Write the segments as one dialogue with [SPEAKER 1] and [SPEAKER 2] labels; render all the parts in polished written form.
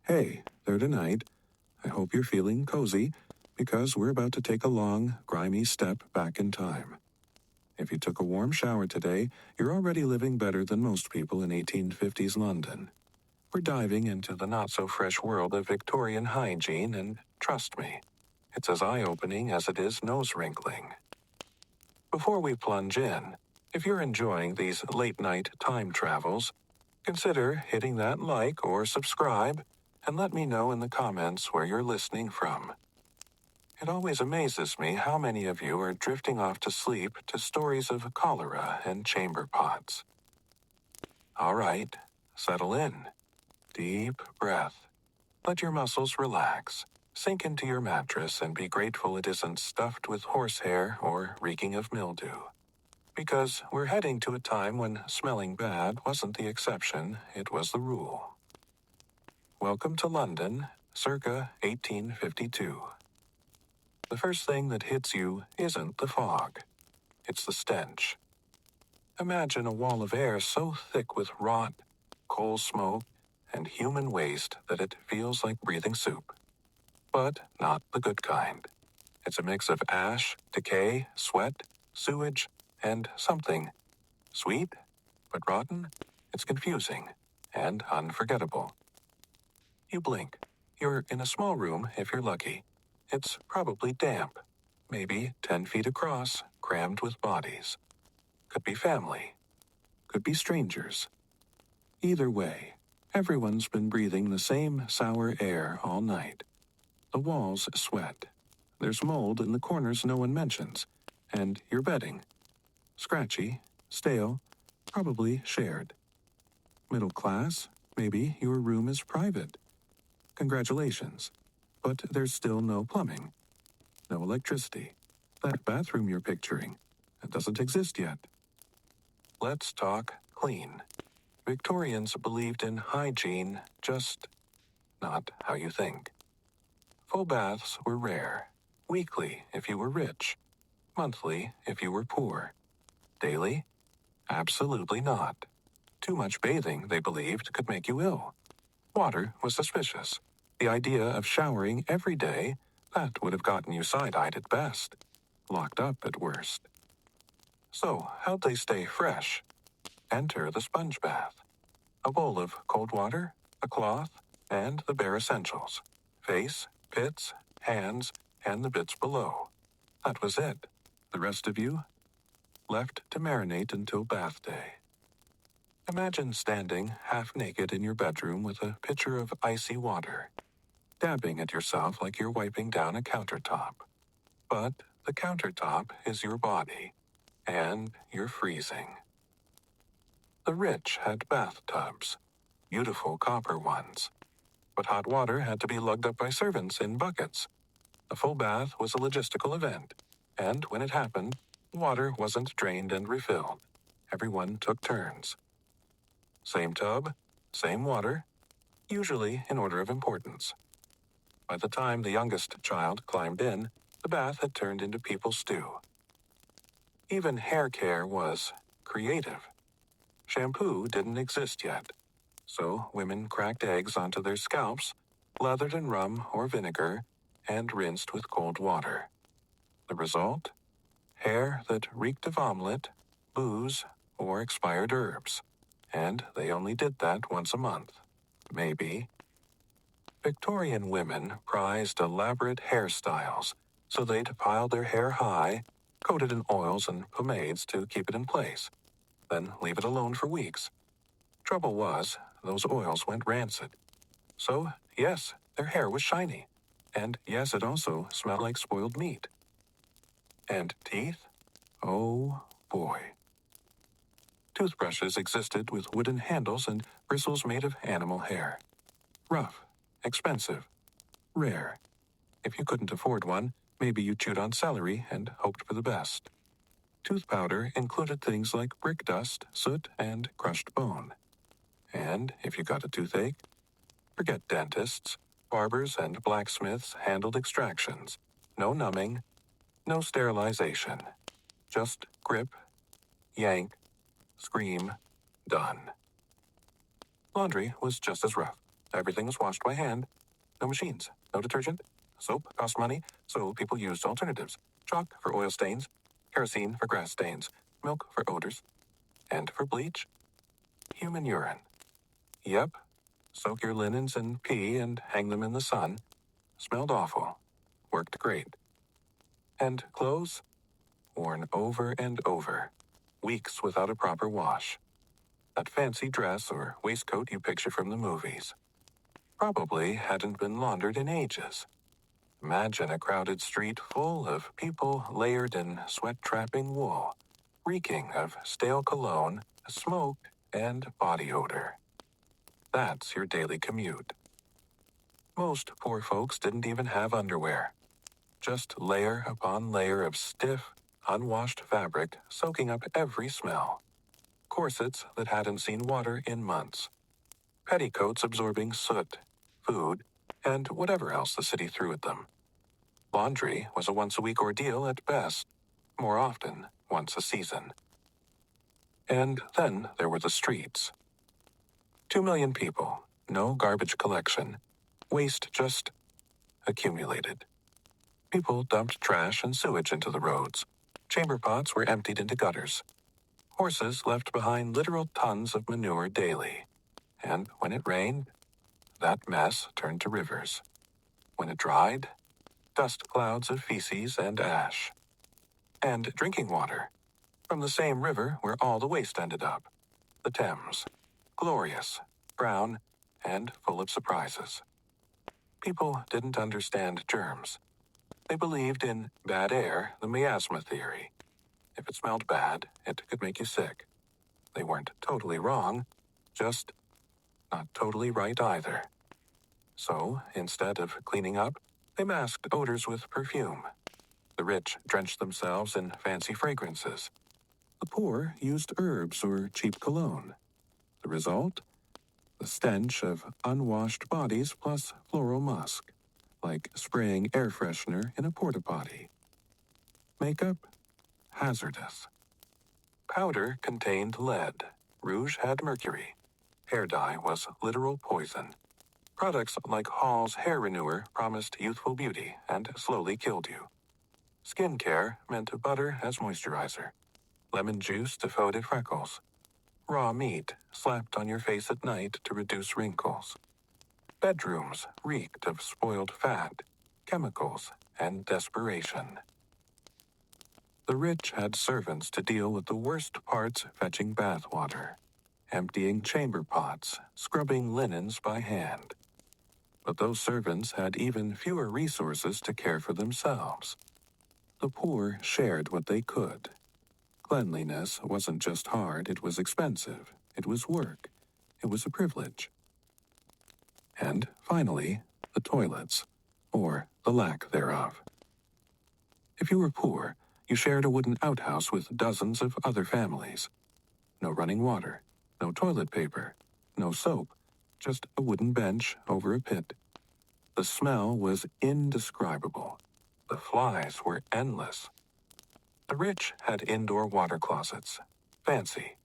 [SPEAKER 1] Hey, there tonight. I hope you're feeling cozy because we're about to take a long, grimy step back in time. If you took a warm shower today, you're already living better than most people in 1850s London. We're diving into the not-so-fresh world of Victorian hygiene, and trust me, it's as eye-opening as it is nose-wrinkling. Before we plunge in, if you're enjoying these late-night time travels, consider hitting that like or subscribe and let me know in the comments where you're listening from. It always amazes me how many of you are drifting off to sleep to stories of cholera and chamber pots. All right, settle in. Deep breath. Let your muscles relax. Sink into your mattress and be grateful it isn't stuffed with horsehair or reeking of mildew. Because we're heading to a time when smelling bad wasn't the exception, it was the rule. Welcome to London, circa 1852. The first thing that hits you isn't the fog. It's the stench. Imagine a wall of air so thick with rot, coal smoke, and human waste that it feels like breathing soup. But not the good kind. It's a mix of ash, decay, sweat, sewage, and something sweet, but rotten. It's confusing and unforgettable. You blink. You're in a small room if you're lucky. It's probably damp, maybe 10 feet across, crammed with bodies. Could be family. Could be strangers. Either way, everyone's been breathing the same sour air all night. The walls sweat. There's mold in the corners no one mentions. And you're betting. Scratchy, stale, probably shared. Middle class, maybe your room is private. Congratulations. But there's still no plumbing. No electricity. That bathroom you're picturing, it doesn't exist yet. Let's talk clean. Victorians believed in hygiene, just not how you think. Full baths were rare. Weekly if you were rich. Monthly if you were poor. Daily? Absolutely not. Too much bathing, they believed, could make you ill. Water was suspicious. The idea of showering every day, that would have gotten you side-eyed at best. Locked up at worst. So, how'd they stay fresh? Enter the sponge bath. A bowl of cold water, a cloth, and the bare essentials. Face, pits, hands, and the bits below. That was it. The rest of you? Left to marinate until bath day. Imagine standing half-naked in your bedroom with a pitcher of icy water, dabbing at yourself like you're wiping down a countertop. But the countertop is your body, and you're freezing. The rich had bathtubs, beautiful copper ones. But hot water had to be lugged up by servants in buckets. A full bath was a logistical event, and when it happened, water wasn't drained and refilled. Everyone took turns. Same tub, same water, usually in order of importance. By the time the youngest child climbed in, the bath had turned into people's stew. Even hair care was creative. Shampoo didn't exist yet, so women cracked eggs onto their scalps, lathered in rum or vinegar, and rinsed with cold water. The result? Hair that reeked of omelet, booze, or expired herbs. And they only did that once a month. Maybe. Victorian women prized elaborate hairstyles, so they'd pile their hair high, coat it in oils and pomades to keep it in place, then leave it alone for weeks. Trouble was, those oils went rancid. So, yes, their hair was shiny. And yes, it also smelled like spoiled meat. And teeth? Oh, boy. Toothbrushes existed with wooden handles and bristles made of animal hair. Rough, expensive, rare. If you couldn't afford one, maybe you chewed on celery and hoped for the best. Tooth powder included things like brick dust, soot, and crushed bone. And if you got a toothache, forget dentists. Barbers and blacksmiths handled extractions. No numbing, no sterilization. Just grip, yank, scream, done. Laundry was just as rough. everything was washed by hand. No machines, no detergent. Soap cost money, so people used alternatives. Chalk for oil stains, kerosene for grass stains, milk for odors, and for bleach, human urine. Yep, soak your linens in pee and hang them in the sun. Smelled awful. Worked great. And clothes? Worn over and over. Weeks without a proper wash. That fancy dress or waistcoat you picture from the movies. Probably hadn't been laundered in ages. Imagine a crowded street full of people layered in sweat-trapping wool, reeking of stale cologne, smoke, and body odor. That's your daily commute. Most poor folks didn't even have underwear. Just layer upon layer of stiff, unwashed fabric soaking up every smell. Corsets that hadn't seen water in months. Petticoats absorbing soot, food, and whatever else the city threw at them. Laundry was a once-a-week ordeal at best, more often once a season. And then there were the streets. 2 million people, no garbage collection. Waste just accumulated. People dumped trash and sewage into the roads. Chamber pots were emptied into gutters. Horses left behind literal tons of manure daily. And when it rained, that mess turned to rivers. When it dried, dust clouds of feces and ash. And drinking water, from the same river where all the waste ended up. The Thames. Glorious, brown, and full of surprises. People didn't understand germs. They believed in bad air, the miasma theory. If it smelled bad, it could make you sick. They weren't totally wrong, just not totally right either. So, instead of cleaning up, they masked odors with perfume. The rich drenched themselves in fancy fragrances. The poor used herbs or cheap cologne. The result? The stench of unwashed bodies plus floral musk, like spraying air freshener in a porta-potty. Makeup? Hazardous. Powder contained lead. Rouge had mercury. Hair dye was literal poison. Products like Hall's hair renewer promised youthful beauty and slowly killed you. Skin care meant butter as moisturizer. Lemon juice defoded freckles. Raw meat slapped on your face at night to reduce wrinkles. Bedrooms reeked of spoiled fat, chemicals, and desperation. The rich had servants to deal with the worst parts fetching bathwater, emptying chamber pots, scrubbing linens by hand. But those servants had even fewer resources to care for themselves. The poor shared what they could. Cleanliness wasn't just hard, it was expensive. It was work. It was a privilege. And, finally, the toilets, or the lack thereof. If you were poor, you shared a wooden outhouse with dozens of other families. No running water, no toilet paper, no soap, just a wooden bench over a pit. The smell was indescribable. The flies were endless. The rich had indoor water closets. Fancy.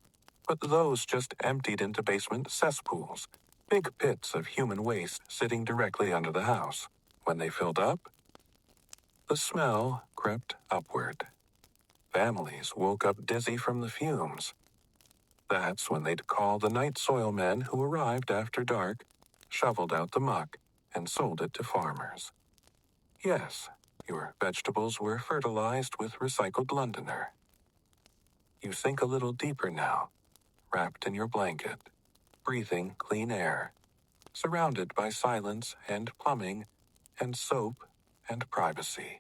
[SPEAKER 1] But those just emptied into basement cesspools, big pits of human waste sitting directly under the house. When they filled up, the smell crept upward. Families woke up dizzy from the fumes. That's when they'd call the night soil men who arrived after dark, shoveled out the muck, and sold it to farmers. Yes, your vegetables were fertilized with recycled Londoner. You sink a little deeper now, wrapped in your blanket, breathing clean air, surrounded by silence and plumbing and soap and privacy.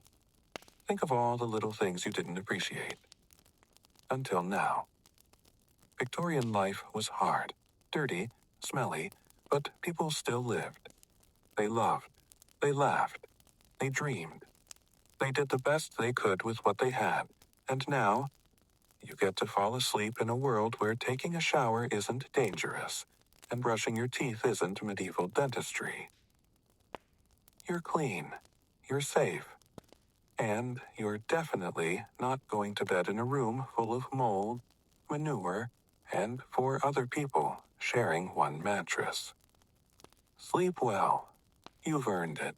[SPEAKER 1] Think of all the little things you didn't appreciate. Until now. Victorian life was hard, dirty, smelly, but people still lived. They loved. They laughed. They dreamed. They did the best they could with what they had. And now, you get to fall asleep in a world where taking a shower isn't dangerous, and brushing your teeth isn't medieval dentistry. You're clean. You're safe. And you're definitely not going to bed in a room full of mold, manure, and 4 other people sharing one mattress. Sleep well. You've earned it.